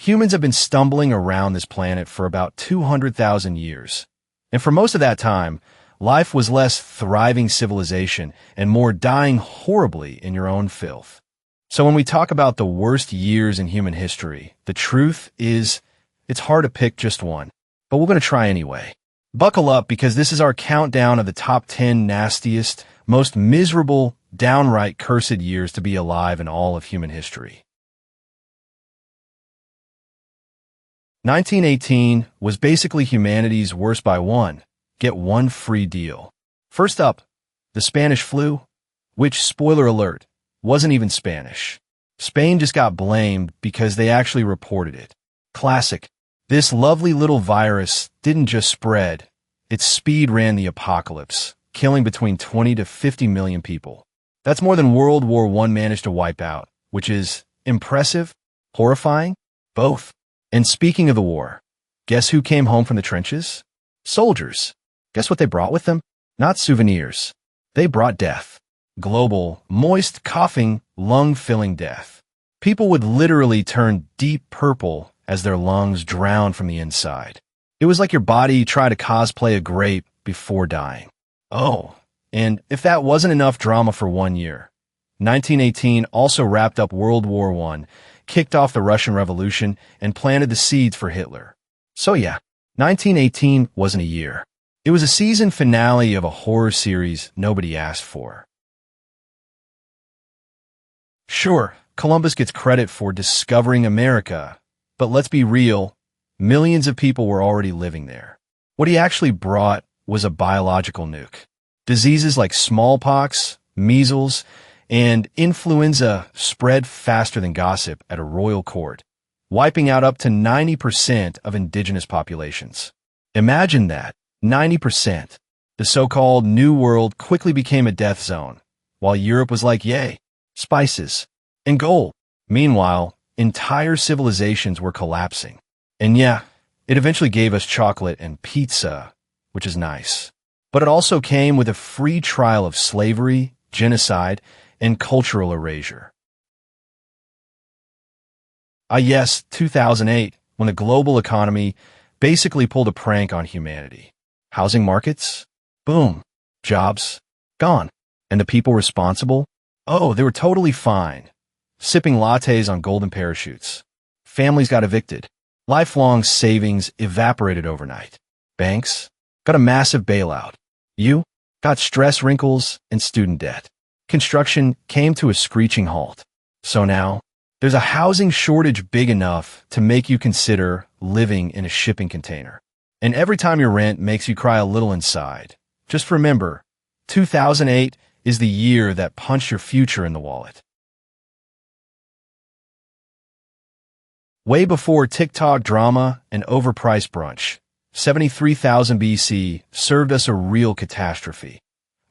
Humans have been stumbling around this planet for about 200,000 years. And for most of that time, life was less thriving civilization and more dying horribly in your own filth. So when we talk about the worst years in human history, the truth is, it's hard to pick just one. But we're going to try anyway. Buckle up, because this is our countdown of the top 10 nastiest, most miserable, downright cursed years to be alive in all of human history. 1918 was basically humanity's worst by one. Get one free deal. First up, the Spanish flu, which, spoiler alert, wasn't even Spanish. Spain just got blamed because they actually reported it. Classic. This lovely little virus didn't just spread, its speed ran the apocalypse, killing between 20 to 50 million people. That's more than World War I managed to wipe out, which is impressive, horrifying, both. And speaking of the war, guess who came home from the trenches? Soldiers. Guess what they brought with them? Not souvenirs. They brought death. Global, moist, coughing, lung-filling death. People would literally turn deep purple as their lungs drowned from the inside. It was like your body tried to cosplay a grape before dying. Oh, and if that wasn't enough drama for 1 year, 1918 also wrapped up World War I, kicked off the Russian Revolution, and planted the seeds for Hitler. So yeah, 1918 wasn't a year. It was a season finale of a horror series nobody asked for. Sure, Columbus gets credit for discovering America, but let's be real, millions of people were already living there. What he actually brought was a biological nuke. Diseases like smallpox, measles, and influenza spread faster than gossip at a royal court, wiping out up to 90% of indigenous populations. Imagine that, 90%. The so-called New World quickly became a death zone, while Europe was like, yay, spices and gold. Meanwhile, entire civilizations were collapsing. And yeah, it eventually gave us chocolate and pizza, which is nice. But it also came with a free trial of slavery, genocide, and cultural erasure. Yes, 2008, when the global economy basically pulled a prank on humanity. Housing markets? Boom. Jobs? Gone. And the people responsible? Oh, they were totally fine. Sipping lattes on golden parachutes. Families got evicted. Lifelong savings evaporated overnight. Banks got a massive bailout. You got stress wrinkles and student debt. Construction came to a screeching halt. So now, there's a housing shortage big enough to make you consider living in a shipping container. And every time your rent makes you cry a little inside, just remember, 2008 is the year that punched your future in the wallet. Way before TikTok drama and overpriced brunch, 73,000 BC served us a real catastrophe.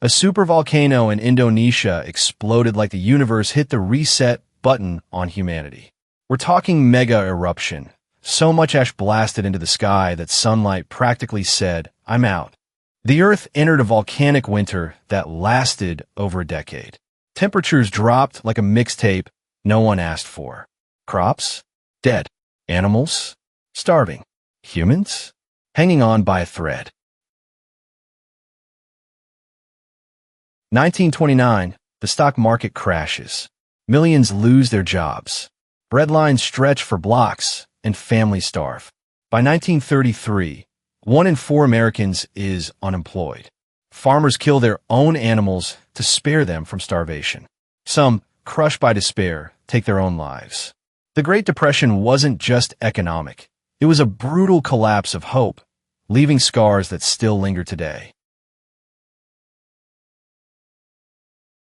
A supervolcano in Indonesia exploded like the universe hit the reset button on humanity. We're talking mega eruption. So much ash blasted into the sky that sunlight practically said, I'm out. The Earth entered a volcanic winter that lasted over a decade. Temperatures dropped like a mixtape no one asked for. Crops? Dead. Animals? Starving. Humans? Hanging on by a thread. 1929, the stock market crashes. Millions lose their jobs. Bread lines stretch for blocks, and families starve. By 1933, 1 in 4 Americans is unemployed. Farmers kill their own animals to spare them from starvation. Some, crushed by despair, take their own lives. The Great Depression wasn't just economic. It was a brutal collapse of hope, leaving scars that still linger today.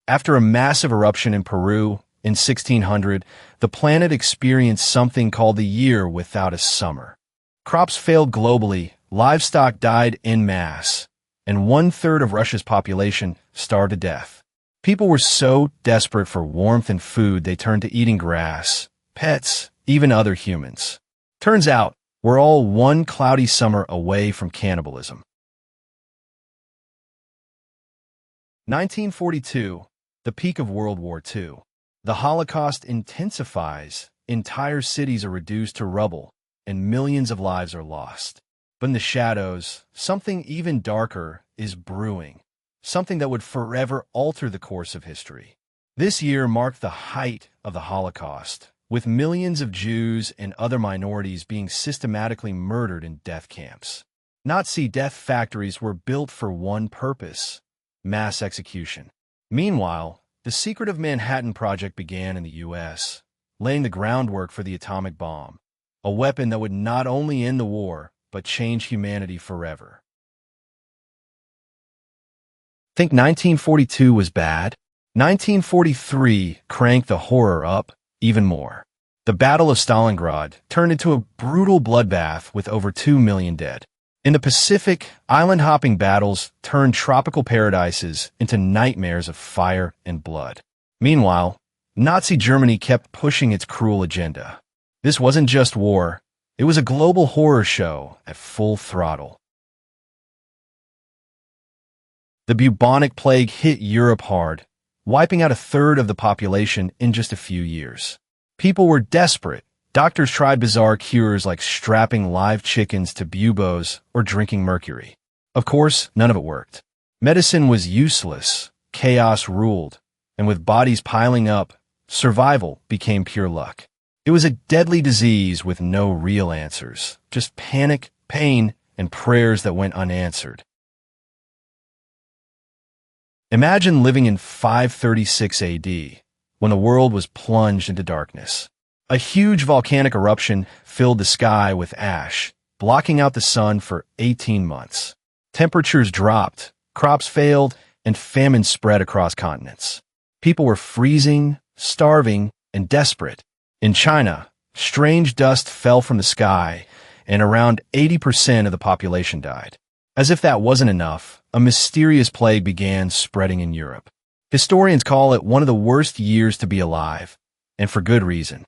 After a massive eruption in Peru in 1600, the planet experienced something called the year without a summer. Crops failed globally, livestock died en masse, and 1/3 of Russia's population starved to death. People were so desperate for warmth and food they turned to eating grass, pets, even other humans. Turns out, we're all one cloudy summer away from cannibalism. 1942, the peak of World War II. The Holocaust intensifies entire cities are reduced to rubble, and millions of lives are lost. But in the shadows, something even darker is brewing, something that would forever alter the course of history. This year marked the height of the Holocaust, with millions of Jews and other minorities being systematically murdered in death camps. Nazi death factories were built for one purpose: mass execution. Meanwhile, the secretive Manhattan Project began in the U.S., laying the groundwork for the atomic bomb, a weapon that would not only end the war, but change humanity forever. Think 1942 was bad? 1943 cranked the horror up even more. The Battle of Stalingrad turned into a brutal bloodbath with over 2 million dead. In the Pacific, island-hopping battles turned tropical paradises into nightmares of fire and blood. Meanwhile, Nazi Germany kept pushing its cruel agenda. This wasn't just war, it was a global horror show at full throttle. The bubonic plague hit Europe hard, wiping out a third of the population in just a few years. People were desperate. Doctors tried bizarre cures like strapping live chickens to buboes or drinking mercury. Of course, none of it worked. Medicine was useless, chaos ruled, and with bodies piling up, survival became pure luck. It was a deadly disease with no real answers, just panic, pain, and prayers that went unanswered. Imagine living in 536 AD, when the world was plunged into darkness. A huge volcanic eruption filled the sky with ash, blocking out the sun for 18 months. Temperatures dropped, crops failed, and famine spread across continents. People were freezing, starving, and desperate. In China, strange dust fell from the sky, and around 80% of the population died. As if that wasn't enough, a mysterious plague began spreading in Europe. Historians call it one of the worst years to be alive, and for good reason.